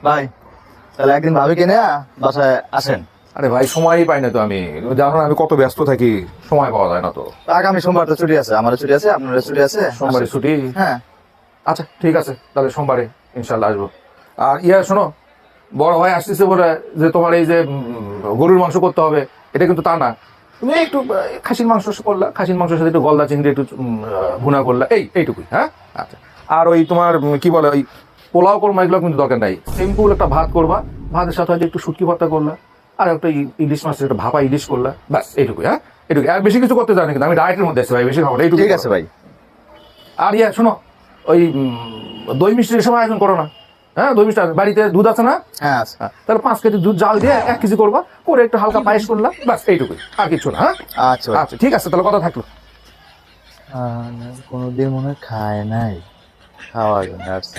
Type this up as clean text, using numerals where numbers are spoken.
ভাই তাহলে একদিন ভাবিকে নিয়ে বাসায় আসেন। আরে ভাই সময়ই পাই না তো, আমি জানো না আমি কত ব্যস্ত থাকি, সময় পাওয়া যায় না তো। আগামী সোমবার তো ছুটি আছে, আমারও ছুটি আছে, আপনারও ছুটি আছে। সোমবারে ছুটি? হ্যাঁ। আচ্ছা ঠিক আছে, তাহলে সোমবারে ইনশাল্লাহ আসবো। আর শোনো, বড় ভাই আসতেছে বলে যে তোমার এই যে গরুর মাংস করতে হবে এটা কিন্তু তা না। তুমি একটু খাসির মাংস করলা, খাসির মাংসের সাথে একটু গলদা চিংড়ি একটু ভুনা করলা, এইটুকুই। হ্যাঁ আচ্ছা। আর ওই তোমার কি বলে ওই পোলাও করবা, এগুলো কিন্তু দরকার নাই। সিম্পল একটা ভাত করবা, ভাতের সাথে হয়তো একটু শুটকি ভর্তা করলা, আর একটা ইলিশ মাছের একটা ভাপা ইলিশ করলা, ব্যাস এইটুকুই। হ্যাঁ এটুকু, আর বেশি কিছু করতে জানি, কিন্তু আমি ডায়েটের মধ্যে আছি ভাই, বেশি খাবো না, এইটুকু। ঠিক আছে ভাই। আর শোনো, ওই দই মিষ্টির সময় আয়োজন করো না। হ্যাঁ দই মিষ্টি বাড়িতে দুধ আছে না? হ্যাঁ আছে। তাহলে 5 কেজি দুধ জাল দিয়ে 1 কেজি করবা, করে একটু হালকা পায়েস করলা, ব্যাস এইটুকুই, আর কিছু না। হ্যাঁ আচ্ছা ভাই। আচ্ছা ঠিক আছে, তাহলে কথা থাকলো। কোনোদিন মনে হয় খায় নাই, খাওয়ার জন্য আসছে।